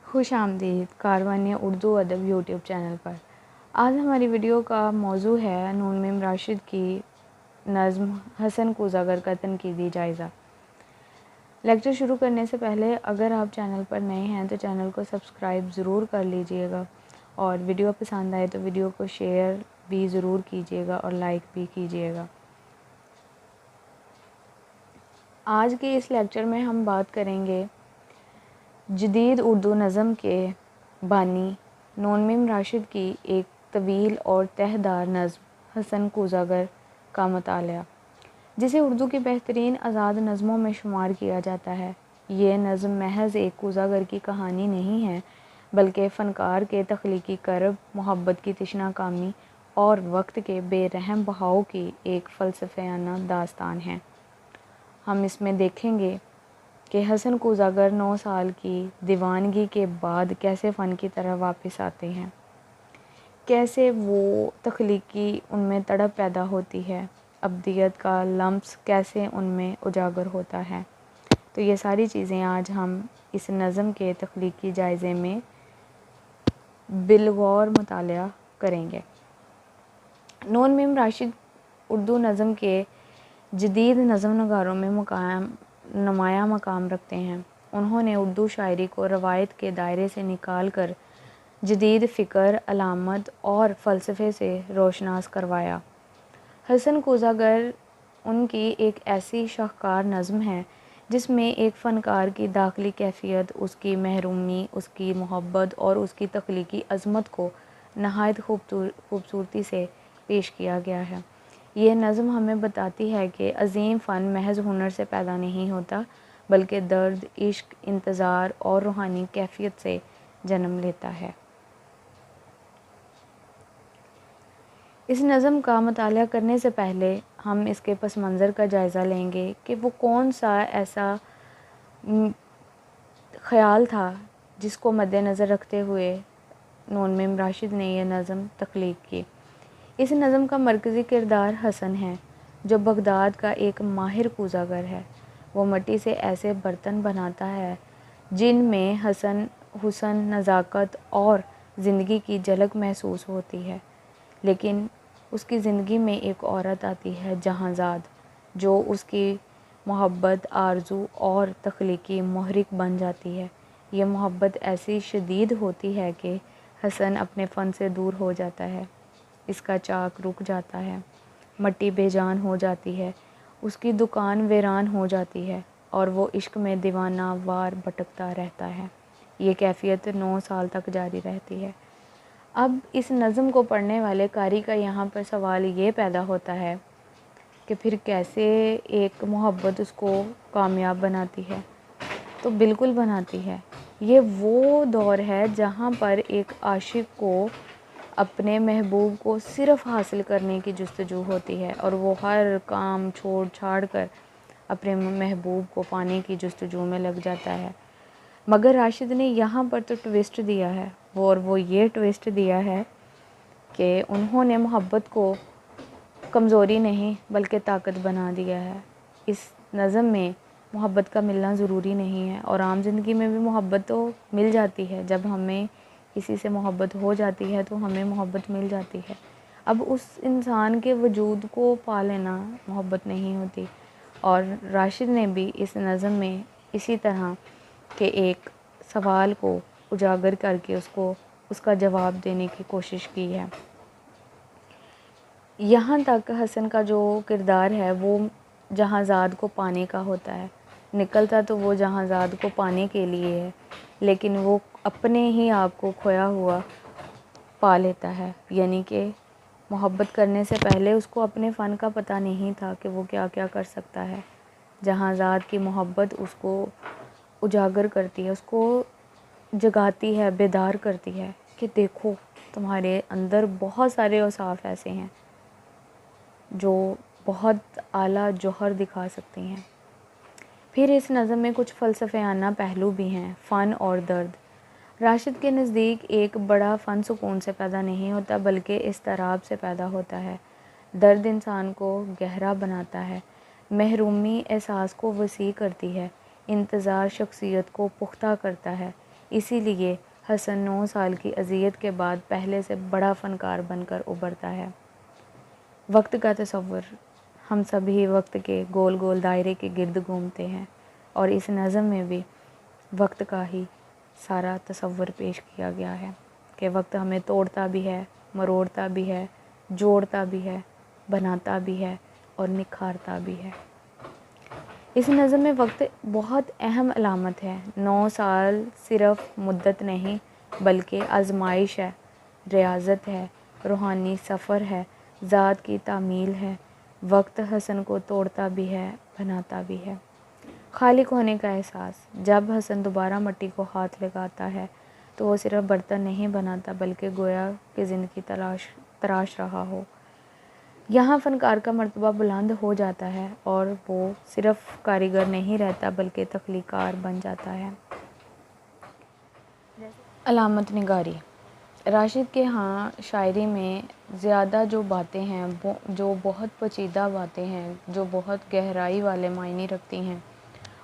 خوش آمدید کاروان اردو ادب یوٹیوب چینل پر۔ آج ہماری ویڈیو کا موضوع ہے نون میم راشد کی نظم حسن کوزاگر کا تنقیدی جائزہ۔ لیکچر شروع کرنے سے پہلے اگر آپ چینل پر نئے ہیں تو چینل کو سبسکرائب ضرور کر لیجئے گا، اور ویڈیو پسند آئے تو ویڈیو کو شیئر بھی ضرور کیجئے گا اور لائک بھی کیجئے گا۔ آج کے اس لیکچر میں ہم بات کریں گے جدید اردو نظم کے بانی نون میم راشد کی ایک طویل اور تہ دار نظم حسن کوزاگر کا مطالعہ، جسے اردو کی بہترین آزاد نظموں میں شمار کیا جاتا ہے۔ یہ نظم محض ایک کوزاگر کی کہانی نہیں ہے، بلکہ فنکار کے تخلیقی کرب، محبت کی تشنہ کامی اور وقت کے بے رحم بہاؤ کی ایک فلسفیانہ داستان ہے۔ ہم اس میں دیکھیں گے کہ حسن کوزاگر 9 سال کی دیوانگی کے بعد کیسے فن کی طرح واپس آتے ہیں، کیسے وہ تخلیقی ان میں تڑپ پیدا ہوتی ہے، ابدیت کا لمس کیسے ان میں اجاگر ہوتا ہے۔ تو یہ ساری چیزیں آج ہم اس نظم کے تخلیقی جائزے میں بالغور مطالعہ کریں گے۔ نون میم راشد اردو نظم کے جدید نظم نگاروں میں نمایاں مقام رکھتے ہیں۔ انہوں نے اردو شاعری کو روایت کے دائرے سے نکال کر جدید فکر، علامت اور فلسفے سے روشناس کروایا۔ حسن کوزاگر ان کی ایک ایسی شاہکار نظم ہے جس میں ایک فنکار کی داخلی کیفیت، اس کی محرومی، اس کی محبت اور اس کی تخلیقی عظمت کو نہایت خوبصورتی سے پیش کیا گیا ہے۔ یہ نظم ہمیں بتاتی ہے کہ عظیم فن محض ہنر سے پیدا نہیں ہوتا، بلکہ درد، عشق، انتظار اور روحانی کیفیت سے جنم لیتا ہے۔ اس نظم کا مطالعہ کرنے سے پہلے ہم اس کے پس منظر کا جائزہ لیں گے کہ وہ کون سا ایسا خیال تھا جس کو مد نظر رکھتے ہوئے نون میم راشد نے یہ نظم تخلیق کی۔ اس نظم کا مرکزی کردار حسن ہے، جو بغداد کا ایک ماہر کوزاگر ہے۔ وہ مٹی سے ایسے برتن بناتا ہے جن میں حسن، نزاکت اور زندگی کی جھلک محسوس ہوتی ہے، لیکن اس کی زندگی میں ایک عورت آتی ہے، جہاں زاد، جو اس کی محبت، آرزو اور تخلیقی محرک بن جاتی ہے۔ یہ محبت ایسی شدید ہوتی ہے کہ حسن اپنے فن سے دور ہو جاتا ہے، اس کا چاک رک جاتا ہے، مٹی بے جان ہو جاتی ہے، اس کی دکان ویران ہو جاتی ہے اور وہ عشق میں دیوانہ وار بھٹکتا رہتا ہے۔ یہ کیفیت 9 سال تک جاری رہتی ہے۔ اب اس نظم کو پڑھنے والے قاری کا یہاں پر سوال یہ پیدا ہوتا ہے کہ پھر کیسے ایک محبت اس کو کامیاب بناتی ہے؟ تو بالکل بناتی ہے۔ یہ وہ دور ہے جہاں پر ایک عاشق کو اپنے محبوب کو صرف حاصل کرنے کی جستجو ہوتی ہے، اور وہ ہر کام چھوڑ چھاڑ کر اپنے محبوب کو پانے کی جستجو میں لگ جاتا ہے۔ مگر راشد نے یہاں پر تو ٹویسٹ دیا ہے، اور وہ یہ ٹویسٹ دیا ہے کہ انہوں نے محبت کو کمزوری نہیں بلکہ طاقت بنا دیا ہے۔ اس نظم میں محبت کا ملنا ضروری نہیں ہے، اور عام زندگی میں بھی محبت تو مل جاتی ہے۔ جب ہمیں کسی سے محبت ہو جاتی ہے تو ہمیں محبت مل جاتی ہے۔ اب اس انسان کے وجود کو پا لینا محبت نہیں ہوتی، اور راشد نے بھی اس نظم میں اسی طرح کے ایک سوال کو اجاگر کر کے اس کا جواب دینے کی کوشش کی ہے۔ یہاں تک حسن کا جو کردار ہے وہ جہاں زاد کو پانے کا ہوتا ہے، نکلتا تو وہ جہاں زاد کو پانے کے لیے ہے، لیکن وہ اپنے ہی آپ کو کھویا ہوا پا لیتا ہے۔ یعنی کہ محبت کرنے سے پہلے اس کو اپنے فن کا پتہ نہیں تھا کہ وہ کیا کیا کر سکتا ہے۔ جہاں زاد کی محبت اس کو اجاگر کرتی ہے، اس کو جگاتی ہے، بیدار کرتی ہے کہ دیکھو تمہارے اندر بہت سارے اوصاف ایسے ہیں جو بہت اعلیٰ جوہر دکھا سکتی ہیں۔ پھر اس نظم میں کچھ فلسفیانہ پہلو بھی ہیں۔ فن اور درد۔ راشد کے نزدیک ایک بڑا فن سکون سے پیدا نہیں ہوتا بلکہ اضطراب سے پیدا ہوتا ہے۔ درد انسان کو گہرا بناتا ہے، محرومی احساس کو وسیع کرتی ہے، انتظار شخصیت کو پختہ کرتا ہے، اسی لیے حسن 9 سال کی اذیت کے بعد پہلے سے بڑا فنکار بن کر ابھرتا ہے۔ وقت کا تصور، ہم سبھی وقت کے گول گول دائرے کے گرد گھومتے ہیں، اور اس نظم میں بھی وقت کا ہی سارا تصور پیش کیا گیا ہے کہ وقت ہمیں توڑتا بھی ہے، مروڑتا بھی ہے، جوڑتا بھی ہے، بناتا بھی ہے اور نکھارتا بھی ہے۔ اس نظم میں وقت بہت اہم علامت ہے۔ 9 سال صرف مدت نہیں بلکہ آزمائش ہے، ریاضت ہے، روحانی سفر ہے، ذات کی تعمیل ہے۔ وقت حسن کو توڑتا بھی ہے، بناتا بھی ہے۔ خالق ہونے کا احساس، جب حسن دوبارہ مٹی کو ہاتھ لگاتا ہے تو وہ صرف برتن نہیں بناتا بلکہ گویا کہ زندگی تراش رہا ہو۔ یہاں فنکار کا مرتبہ بلند ہو جاتا ہے اور وہ صرف کاریگر نہیں رہتا بلکہ تخلیق کار بن جاتا ہے۔ علامت نگاری، راشد کے ہاں شاعری میں زیادہ جو باتیں ہیں، جو بہت پیچیدہ باتیں ہیں، جو بہت گہرائی والے معنی رکھتی ہیں،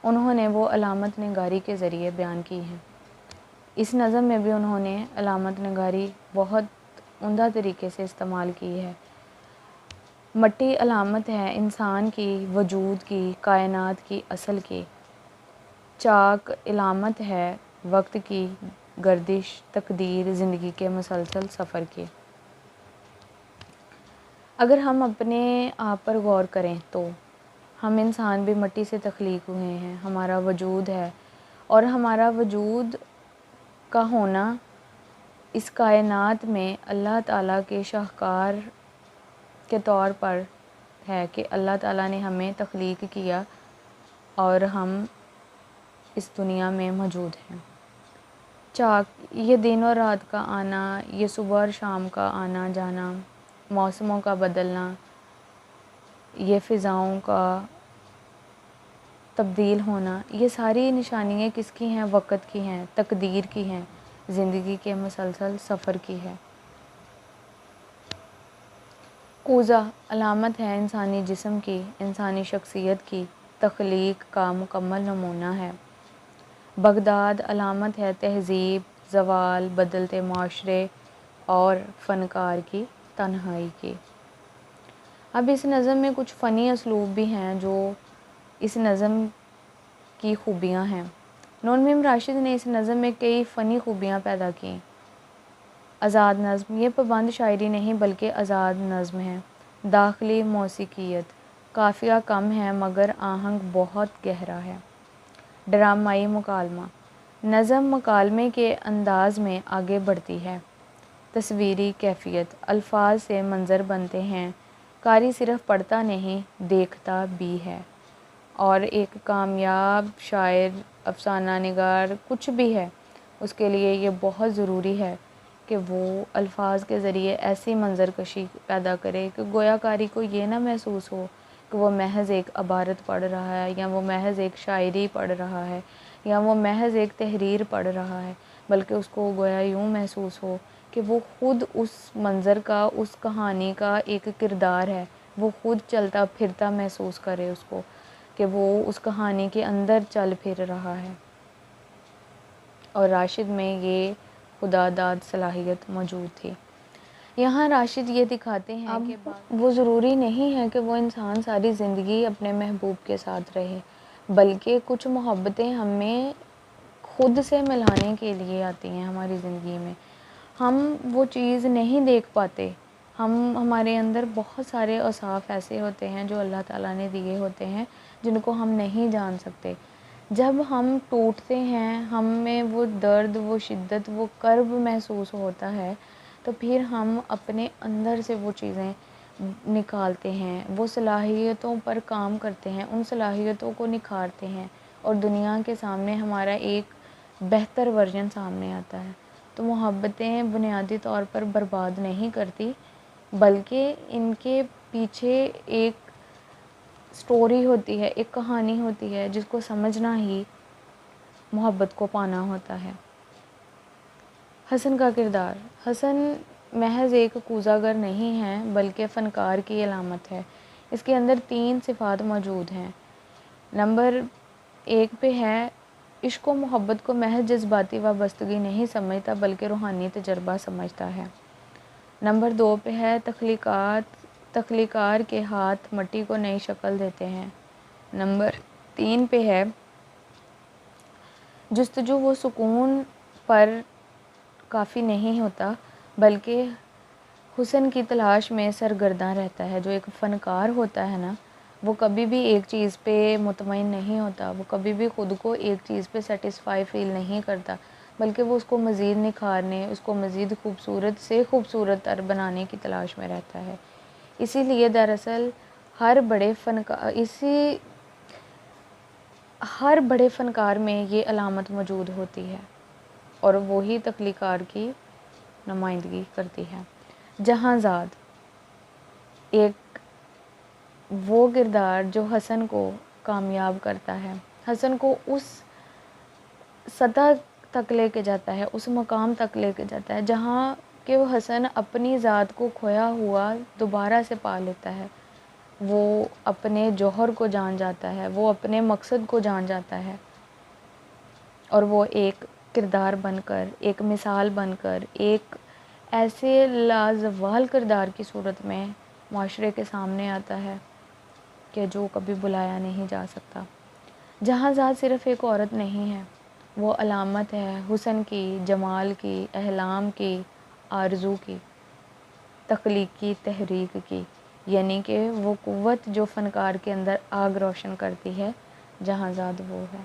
انہوں نے وہ علامت نگاری کے ذریعے بیان کی ہیں۔ اس نظم میں بھی انہوں نے علامت نگاری بہت عمدہ طریقے سے استعمال کی ہے۔ مٹی علامت ہے انسان کی، وجود کی، کائنات کی اصل کی۔ چاک علامت ہے وقت کی، گردش، تقدیر، زندگی کے مسلسل سفر کی۔ اگر ہم اپنے آپ پر غور کریں تو ہم انسان بھی مٹی سے تخلیق ہوئے ہیں، ہمارا وجود ہے، اور ہمارا وجود کا ہونا اس کائنات میں اللہ تعالیٰ کے شاہکار کے طور پر ہے کہ اللہ تعالیٰ نے ہمیں تخلیق کیا اور ہم اس دنیا میں موجود ہیں۔ چاک، یہ دن اور رات کا آنا، یہ صبح اور شام کا آنا جانا، موسموں کا بدلنا، یہ فضاؤں کا تبدیل ہونا، یہ ساری نشانیاں کس کی ہیں؟ وقت کی ہیں، تقدیر کی ہیں، زندگی کے مسلسل سفر کی ہے۔ کوزہ علامت ہے انسانی جسم کی، انسانی شخصیت کی، تخلیق کا مکمل نمونہ ہے۔ بغداد علامت ہے تہذیب، زوال، بدلتے معاشرے اور فنکار کی تنہائی کی۔ اب اس نظم میں کچھ فنی اسلوب بھی ہیں جو اس نظم کی خوبیاں ہیں۔ نون میم راشد نے اس نظم میں کئی فنی خوبیاں پیدا کیں۔ آزاد نظم، یہ پابند شاعری نہیں بلکہ آزاد نظم ہے۔ داخلی موسیقیت، قافیہ کم ہے مگر آہنگ بہت گہرا ہے۔ ڈرامائی مکالمہ، نظم مکالمے کے انداز میں آگے بڑھتی ہے۔ تصویری کیفیت، الفاظ سے منظر بنتے ہیں، قاری صرف پڑھتا نہیں دیکھتا بھی ہے، اور ایک کامیاب شاعر، افسانہ نگار، کچھ بھی ہے، اس کے لیے یہ بہت ضروری ہے کہ وہ الفاظ کے ذریعے ایسی منظر کشی پیدا کرے کہ گویا کاری کو یہ نہ محسوس ہو کہ وہ محض ایک عبارت پڑھ رہا ہے، یا وہ محض ایک شاعری پڑھ رہا ہے، یا وہ محض ایک تحریر پڑھ رہا ہے، بلکہ اس کو گویا یوں محسوس ہو کہ وہ خود اس منظر کا، اس کہانی کا ایک کردار ہے، وہ خود چلتا پھرتا محسوس کرے اس کو کہ وہ اس کہانی کے اندر چل پھر رہا ہے۔ اور راشد میں یہ خدا داد صلاحیت موجود تھی۔ یہاں راشد یہ دکھاتے ہیں کہ وہ ضروری نہیں ہے کہ وہ انسان ساری زندگی اپنے محبوب کے ساتھ رہے، بلکہ کچھ محبتیں ہمیں خود سے ملانے کے لیے آتی ہیں ہماری زندگی میں۔ ہم وہ چیز نہیں دیکھ پاتے، ہمارے اندر بہت سارے اوصاف ایسے ہوتے ہیں جو اللہ تعالیٰ نے دیے ہوتے ہیں جن کو ہم نہیں جان سکتے۔ جب ہم ٹوٹتے ہیں، ہم میں وہ درد، وہ شدت، وہ کرب محسوس ہوتا ہے، تو پھر ہم اپنے اندر سے وہ چیزیں نکالتے ہیں، وہ صلاحیتوں پر کام کرتے ہیں، ان صلاحیتوں کو نکھارتے ہیں، اور دنیا کے سامنے ہمارا ایک بہتر ورژن سامنے آتا ہے۔ تو محبتیں بنیادی طور پر برباد نہیں کرتی، بلکہ ان کے پیچھے ایک سٹوری ہوتی ہے، ایک کہانی ہوتی ہے جس کو سمجھنا ہی محبت کو پانا ہوتا ہے۔ حسن کا کردار، حسن محض ایک کوزہ گر نہیں ہے بلکہ فنکار کی علامت ہے۔ اس کے اندر 3 صفات موجود ہیں۔ نمبر 1 پہ ہے عشق و محبت کو محض جذباتی وابستگی نہیں سمجھتا بلکہ روحانی تجربہ سمجھتا ہے۔ نمبر 2 پہ ہے تخلیقار کے ہاتھ مٹی کو نئی شکل دیتے ہیں۔ نمبر 3 پہ ہے جستجو وہ سکون پر کافی نہیں ہوتا بلکہ حسن کی تلاش میں سرگرداں رہتا ہے۔ جو ایک فنکار ہوتا ہے نا، وہ کبھی بھی ایک چیز پہ مطمئن نہیں ہوتا، وہ کبھی بھی خود کو ایک چیز پہ سیٹسفائی فیل نہیں کرتا بلکہ وہ اس کو مزید نکھارنے، اس کو مزید خوبصورت سے خوبصورت تر بنانے کی تلاش میں رہتا ہے۔ اسی لیے دراصل ہر بڑے فنکار میں یہ علامت موجود ہوتی ہے اور وہی تخلیقار کی نمائندگی کرتی ہے۔ جہانزاد ایک وہ کردار جو حسن کو کامیاب کرتا ہے، حسن کو اس سطح تک لے کے جاتا ہے، اس مقام تک لے کے جاتا ہے جہاں کہ وہ حسن اپنی ذات کو کھویا ہوا دوبارہ سے پا لیتا ہے، وہ اپنے جوہر کو جان جاتا ہے، وہ اپنے مقصد کو جان جاتا ہے اور وہ ایک کردار بن کر، ایک مثال بن کر، ایک ایسے لازوال کردار کی صورت میں معاشرے کے سامنے آتا ہے کہ جو کبھی بلایا نہیں جا سکتا۔ جہانزاد صرف ایک عورت نہیں ہے، وہ علامت ہے حسن کی، جمال کی، احلام کی، آرزو کی، تخلیقی تحریک کی، یعنی کہ وہ قوت جو فنکار کے اندر آگ روشن کرتی ہے، جہانزاد وہ ہے۔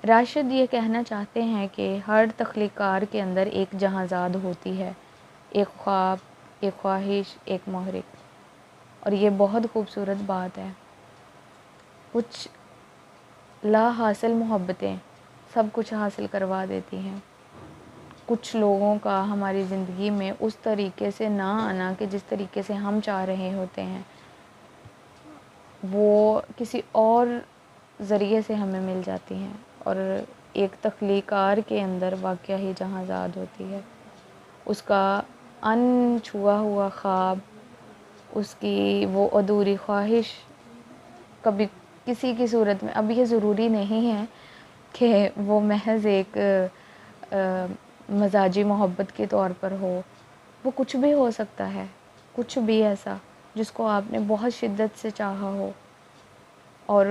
راشد یہ کہنا چاہتے ہیں کہ ہر تخلیقار کے اندر ایک جہانزاد ہوتی ہے، ایک خواب، ایک خواہش، ایک محرک، اور یہ بہت خوبصورت بات ہے۔ کچھ لا حاصل محبتیں سب کچھ حاصل کروا دیتی ہیں۔ کچھ لوگوں کا ہماری زندگی میں اس طریقے سے نہ آنا کہ جس طریقے سے ہم چاہ رہے ہوتے ہیں، وہ کسی اور ذریعے سے ہمیں مل جاتی ہیں، اور ایک تخلیقار کے اندر واقعہ ہی جہانزاد ہوتی ہے۔ اس کا ان چھوا ہوا خواب، اس کی وہ ادھوری خواہش کبھی کسی کی صورت میں، اب یہ ضروری نہیں ہے کہ وہ محض ایک مزاجی محبت کے طور پر ہو، وہ کچھ بھی ہو سکتا ہے، کچھ بھی ایسا جس کو آپ نے بہت شدت سے چاہا ہو اور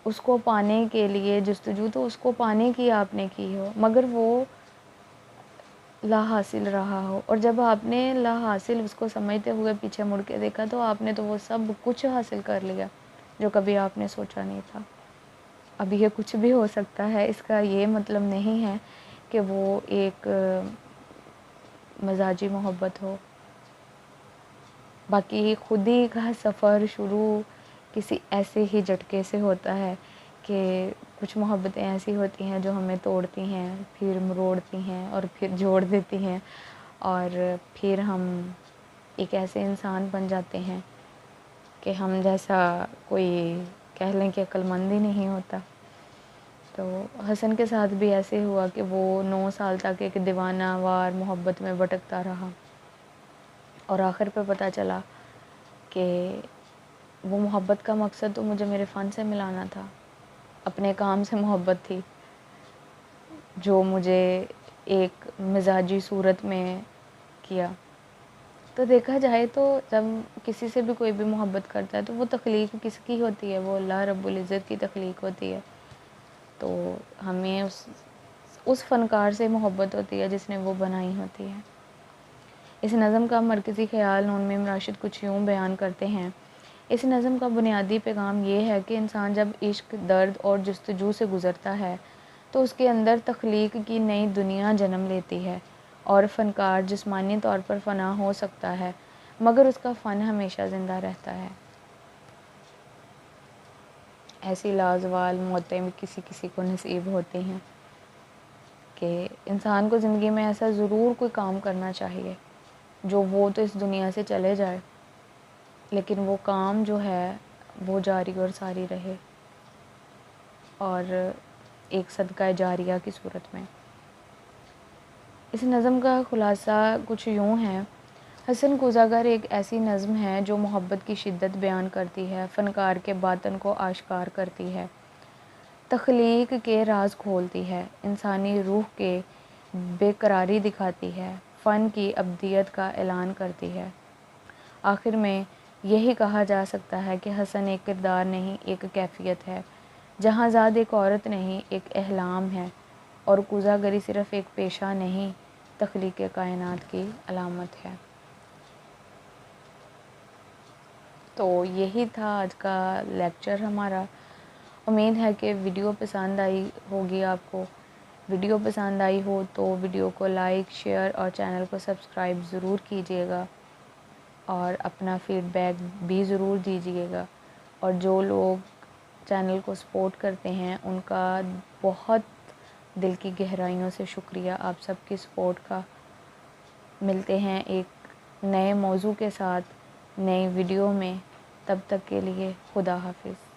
اس کو پانے کے لیے جستجو تو اس کو پانے کی آپ نے کی ہو، مگر وہ لا حاصل رہا ہو، اور جب آپ نے لا حاصل اس کو سمجھتے ہوئے پیچھے مڑ کے دیکھا تو آپ نے تو وہ سب کچھ حاصل کر لیا جو کبھی آپ نے سوچا نہیں تھا۔ اب یہ کچھ بھی ہو سکتا ہے، اس کا یہ مطلب نہیں ہے کہ وہ ایک مزاجی محبت ہو۔ باقی خود ہی کا سفر شروع کسی ایسے ہی جھٹکے سے ہوتا ہے کہ کچھ محبتیں ایسی ہوتی ہیں جو ہمیں توڑتی ہیں، پھر مروڑتی ہیں اور پھر جوڑ دیتی ہیں، اور پھر ہم ایک ایسے انسان بن جاتے ہیں کہ ہم جیسا کوئی کہہ لیں کہ عقل مند ہی نہیں ہوتا۔ تو حسن کے ساتھ بھی ایسے ہوا کہ وہ 9 سال تک ایک دیوانہ وار محبت میں بھٹکتا رہا، اور آخر پہ پتہ چلا کہ وہ محبت کا مقصد تو مجھے میرے فن سے ملانا تھا، اپنے کام سے محبت تھی جو مجھے ایک مزاجی صورت میں کیا۔ تو دیکھا جائے تو جب کسی سے بھی کوئی بھی محبت کرتا ہے تو وہ تخلیق کس کی ہوتی ہے؟ وہ اللہ رب العزت کی تخلیق ہوتی ہے۔ تو ہمیں اس فنکار سے محبت ہوتی ہے جس نے وہ بنائی ہوتی ہے۔ اس نظم کا مرکزی خیال نون میم راشد کچھ یوں بیان کرتے ہیں: اس نظم کا بنیادی پیغام یہ ہے کہ انسان جب عشق، درد اور جستجو سے گزرتا ہے تو اس کے اندر تخلیق کی نئی دنیا جنم لیتی ہے، اور فنکار جسمانی طور پر فنا ہو سکتا ہے مگر اس کا فن ہمیشہ زندہ رہتا ہے۔ ایسی لازوال موتیں بھی کسی کسی کو نصیب ہوتی ہیں کہ انسان کو زندگی میں ایسا ضرور کوئی کام کرنا چاہیے جو وہ تو اس دنیا سے چلے جائے لیکن وہ کام جو ہے وہ جاری اور ساری رہے، اور ایک صدقہ جاریہ کی صورت میں۔ اس نظم کا خلاصہ کچھ یوں ہے: حسن کوزہ ایک ایسی نظم ہے جو محبت کی شدت بیان کرتی ہے، فنکار کے باطن کو آشکار کرتی ہے، تخلیق کے راز کھولتی ہے، انسانی روح کے بے قراری دکھاتی ہے، فن کی ابدیت کا اعلان کرتی ہے۔ آخر میں یہی کہا جا سکتا ہے کہ حسن ایک کردار نہیں، ایک کیفیت ہے۔ جہاں زاد ایک عورت نہیں، ایک احلام ہے، اور کوزہ گری صرف ایک پیشہ نہیں، تخلیق کائنات کی علامت ہے۔ تو یہی تھا آج کا لیکچر ہمارا۔ امید ہے کہ ویڈیو پسند آئی ہوگی آپ کو۔ ویڈیو پسند آئی ہو تو ویڈیو کو لائک، شیئر اور چینل کو سبسکرائب ضرور کیجیے گا، اور اپنا فیڈ بیک بھی ضرور دیجیے گا۔ اور جو لوگ چینل کو سپورٹ کرتے ہیں ان کا بہت دل کی گہرائیوں سے شکریہ، آپ سب کی سپورٹ کا۔ ملتے ہیں ایک نئے موضوع کے ساتھ نئی ویڈیو میں، تب تک کے لیے خدا حافظ۔